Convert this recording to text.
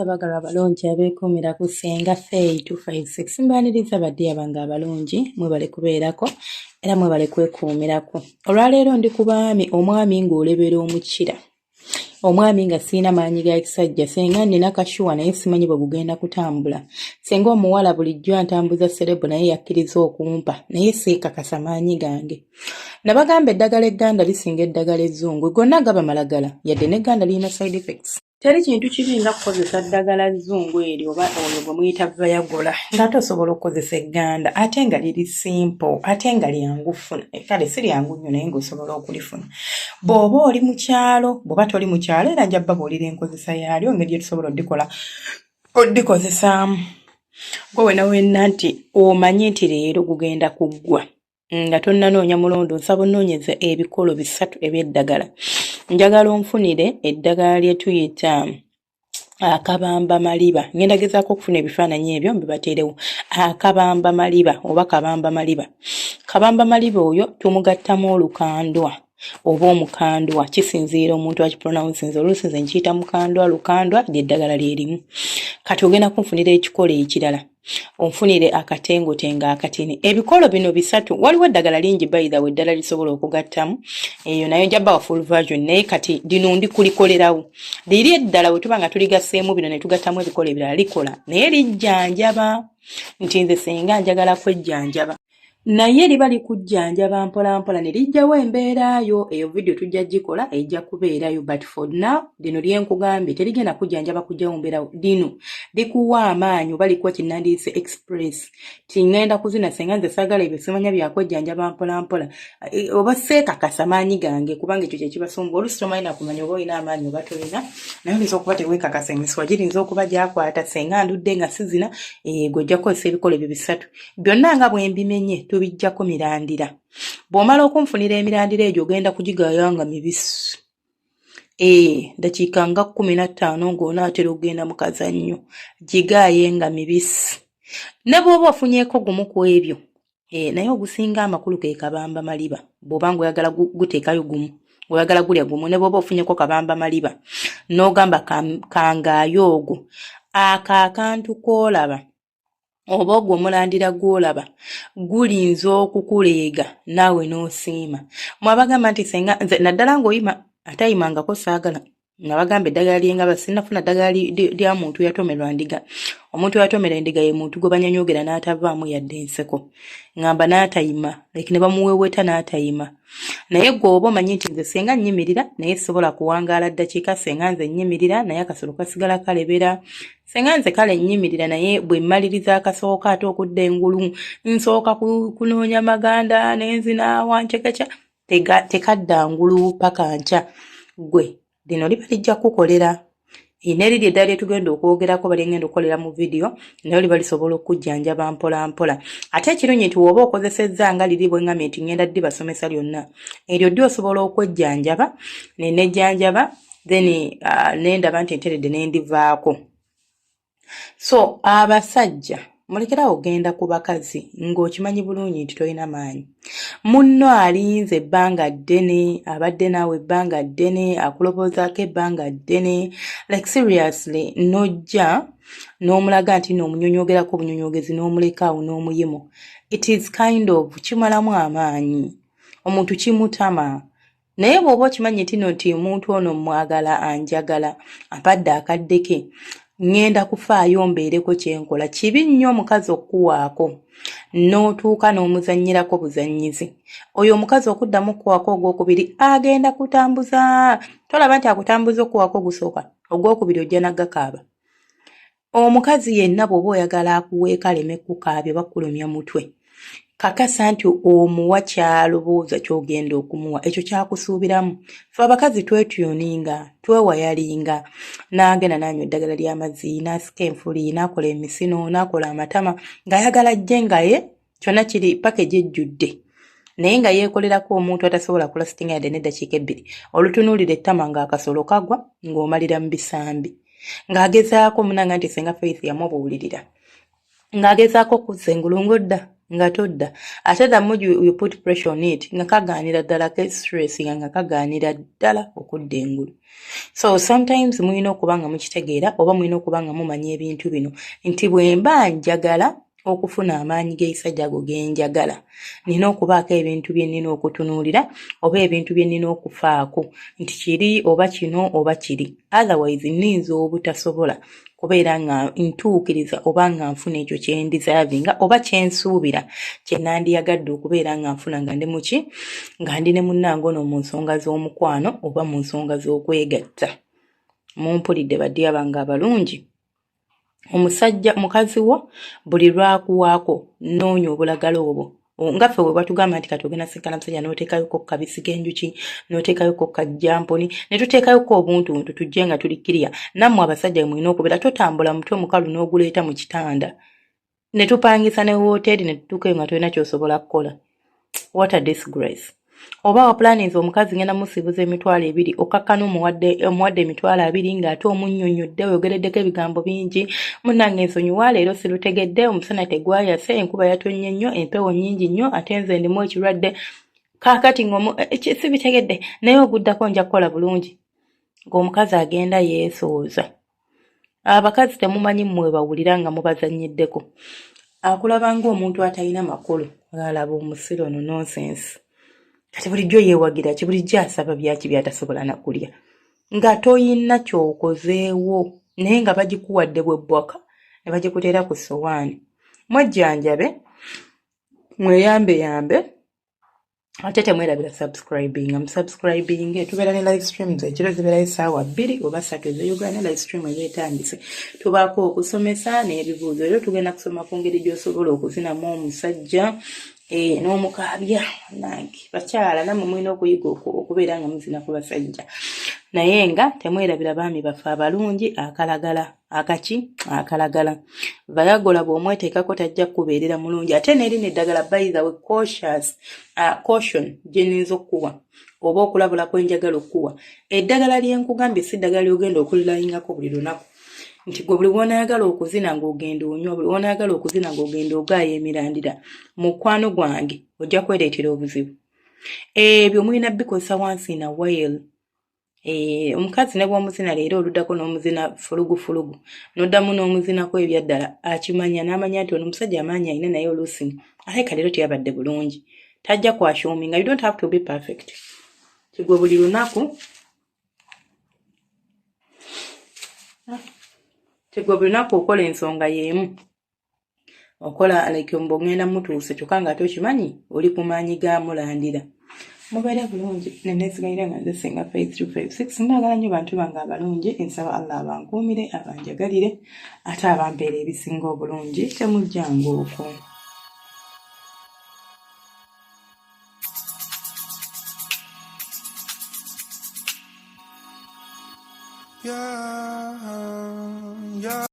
abagalwa abalungi abeekuumira ku Ssenga Faye 256 mbaniriza badde abange abalungi mwebale kubeerako era mwebale kwekuumirako. Olwaleero ndi ku baami, omwami ng'olebera omukira, omwami nga sirina maanyi ga kisajja, senga nnina kashuwa naye simanyi bwe bugenda kutambula. Senga omuwala bulijjo antambuza serebu naye yakkiriza okumpa naye siikakasa maanyi gange. Nabagamba eddagala egganda lisinga eddagala ezzungu, gonna gaba malagala yadde n'egganda lirina side effects. Teri kintu kibi nga kukozesa ddagala zzungu eryo oba oyo gwe muyita Viagra ng'ate osobola okukozesa egganda ate nga liri simple ate nga lyangu ffuna. Kale si lyangu nnyo naye ng'osobola okulifuna. Bw'oba oli mu kyalo, bw'oba toli mu kyalo era nja babuulira enkozesa yaalyo engeri gye tusobola oddikozesaamu. Gwe wena wenna nti omanyi nti leero gugenda kuggwa nga tonnanoonya mulondo, nsaba onnoonyeza ebikolo 3 eby'eddagala. Njagala onfunire eddagala lye tuyita akabamba maliba. Ngenda gezaako okufuna ebifaananyi ebyo mbibateerewo. Akabamba maliba oba kabamba maliba. Kabamba maliba oyo tumugattamu olukandwa oba omukandwa, kisinziira omuntu akipronounsinze. Oluusi nze nkiyita mukandwa, lukandwa ly'eddagala lyerimu. Kati ogenda kunfunira ekikolo ekirala, onfunire akatengotenga akatini. Ebikolo bino 3 waliwo eddagala lingi by the way eddala lisobola okugattamu, eyo nayo njaba wa full version naye kati lino ndi kulikolerawo. Liri eddala bwe tuba nga tuligasseemu bino ne tugattamu ebikolo ebirala likola naye lijjanjaba. Nti nze senga njagala kwejjanjaba naye liba likujjanjaba mpola mpola ne lijjawo embeerayo. Eyo video tujja gikola ejja kubeerayo, but for now lino lyenkugambye terigenda kujjanjaba kujjawo mbeerawo. Lino likuwa amaanyi oba likuwa kinnandiise express tingenda kuzina senga nze saagala ebyo simanya byakwejjanjaba mpola mpola oba seekakasa maanyi gange kubanga ekyo kye kibasumba. Oluusi tomanyi nakumanya oba olina amaanyi oba tolina, naye oyinza okuba teweekakasa emiswa girinza okuba gyakwata. Senga ndudde nga sizina gw'ojja kukozesa ebikolo ebyo 3 byonna nga bwe mbimenye tubijjako mirandira. Bw'omala okunfunira emirandira egyo ogenda kugigaaya nga mibisi. Dakiika nga 15 ng'onaatera okugenda mu kazannyo, gigaaye nga mibisi. Ne bw'oba ofunyeeko gumu ku ebyo, naye ogusinga amakulu ke kabamba maliba. Bw'oba ng'oyagala guteekayo gumu, oyagala gulya gumu, ne bw'oba ofunyeeko kabamba maliba n'ogamba kangaayo ogwo, akantu k'olaba oba ogwo omulandira gw'olaba gulinza okukuleega naawe n'osiima. Mwabagamba nti senga nze naddala ng'oyima atayimangako saagala. Nabagamba eddagala ly'engaba sinnafuna ddagala lya muntu yatomerwa ndiga. Omuntu yatomera endiga ye muntu gwe banyonyogera n'atavaamu yadde enseko. Ngamba n'atayima, like ne bamuweeweta n'atayima. Naye gw'oba omanyi nti nze senga nnyimirira naye sisobola kuwangaala ddakiika, senga nze nnyimirira naye akasolo kasigala kalebera. Senga nze kale nnyimirira naye bwe mmaliriza akasooka ate okudda engulu nsooka kunoonya maganda n'enzina wancekekya tekadda ngulu paka nca. Gwe lino liba lijja kukolera. N'eriri eddala lye tugenda okwogerako bali ngenda okukolera mu video nayo liba lisobola okujjanjaba mpola mpola. Ate ekirungi nti woba okozesezza nga liri bwe ngamye nti ngenda ddi basomesa lyonna, eryo ddi osobola okwejjanjaba nejjanjaba then nendaba nti enteredde nendivaako. So abasajja mulekerawo ogenda ku bakazi ng'okimanyi bulungi nti tolina maanyi. Munno alinze ebbanga ddene, abadde naawe ebbanga ddene, akuloboozaako ebbanga ddene, like seriously nojja n'omulaga nti n'omunyonyogerako obunyonyogezi n'omulekaawo n'omuyimo. It is kind of kimalamu amaanyi, omuntu kimutama. Naye bw'oba okimanyi nti omuntu ono mwagala anjagala ampadde akadde ke ngenda kufaayo mbeereko kyenkola, kibi nnyo omukazi okuwaako n'otuuka n'omuzannyirako buzannyizi. Oyo omukazi okuddamu okuwaako ogwokubiri agenda kutambuza. Tolaba nti akutambuza okuwaako ogusooka, ogwokubiri ojja naggakaaba. Omukazi yenna bw'oba oyagala akuweeka aleme kukaabya bakulumya mutwe, kakasa nti omuwa kyalowooza ky'ogenda okumuwa, ekyo kyakusuubiramu. Fe abakazi twetuyoninga, twewayalinga, n'agenda n'anywa eddagala ly'amazzi, n'asika enfuli, n'akola emisino, n'akola amatama, ng'ayagala ajje nga ye kyonna kiri package ejjudde. Naye nga yeekolerako omuntu atasobola kulasitinga yadde n'eddakiika 2. Olutunuulira ettama ng'akasolo kagwa ng'omalira mu bisambi. Ng'agezaako munanga nti senga Faith yamubuulirira. Ng'agezaako okuzza engulungu dda. nga todda ate the more you put pressure on it nga kagaanira ddala ke stress nga kagaanira ddala okudda engulu. So sometimes mulina okuba nga mukitegeera oba mulina okuba nga mumanya ebintu bino nti bwe mba njagala okufuna amaanyi g'ekisajja ago ge njagala nina okubaako ebintu bye nnina okutunuulira oba ebintu bye nnina okufaako nti kiri oba kino oba kiri, otherwise nninza obutasobola kubeera nga ntuukiriza oba nga nfuna ekyo kye ndiservinga oba kye nsuubira kye nandiyagadde okubeera nga nfuna nga ndi muki nga ndi ne munnange ono mu nsonga z'omukwano oba mu nsonga z'okwegatta. Mumpulidde baddiya bange abalungi, omusajja mukazi wo buli lwakuwaako noonya obulagala obwo nga ffe bwe batugamba nti kati ogenda senkana musajja n'oteekayoko kabisi k'enjuki n'oteekayoko kajjamponi ne tuteekayoko obuntuntu tujje nga tuli kiriya, nammwe abasajja mulina okubeera totambula mutwe mukalu n'oguleeta mu kitanda ne tupangisa ne wooteeri ne tutuukayo nga tolina ky'osobola kukola. What a disgrace. Oba waplaninze omukazi ngenda musibuza emitwalo 2 okakkana omuwadde emitwalo 2 ng'ate omunnyonnyodde oyogereddeko ebigambo bingi, munnange ensonyiwa leero sirutegedde, omusana tegwayase, enkuba yatonnye nnyo, empewo nnyingi nnyo, ate nze ndimu ekirwadde kaakati sibitegedde naye oguddako nja kukola bulungi. Ng'omukazi agenda yeesooza. Abakazi temumanyi mmwe bawulira nga mubazannyiddeko. Akulaba ng'omuntu atalina makulu alaba omusiro ono nonsense. Kati bulijjo yeewagira ki, bulijjo asaba byaki byatasobola na kulya nga toyina ky'okozeewo naye nga bagikuwadde bwe bbwaka ne bagikuteera ku ssowaani. Mwejjanjabe mweyambe ate temwerabira musubscribing. Tubeera ne live streams ekiro zibeerayo essaawa 2 oba 3 ez'Uganda live stream ezeetandise. Tubaako okusomesa n'ebibuuzo. Era tugenda kusoma ku ngeri gy'osobola okuzinamu omusajja n'omukaabya nange bakyala nammwe mulina okuyiga okubeera nga muzina ku basajja naye nga temwerabira baami baffe abalungi akalagala vayagola bw'omweteekako tajja kubeerera mulungi ate n'eri neddagala by the way caution gye nninza okukuwa oba okulabula kwenjagala okukuwa eddagala lyenkugambye si ddagala lyogenda okulilayingako buli lunaku nti gwe buli w'onaayagala okuzina ng'ogenda onywa, buli w'onaayagala okuzina ng'ogenda ogaaya emirandira mu mukwano gwange ojja kwereetera obuzibu. Ebyo mulina bikozesa wansi na while. Omukazi ne bw'omuzina leero oluddako n'omuzina fulugu n'oddamu n'omuzinako ebyaddala akimanya n'amanya nti ono omusajja amaanyi alina naye oluusi ate leero teyabadde bulungi tajja kwashuminga. You don't have to be perfect. Kigwe buli lunaku okola ensonga y'emu okola like mbongenda mutuuse kyokka nga tokimanyi oli ku maanyi ga mulandira. Mubeere bulungi nenesigaire nga nze Singa Faith 256 mbagala nnyo bantu bange abalungi nsaba Allah abankuumire abanjagalire ate abampeera ebisinga obulungi temujjanga okwo. Yeah.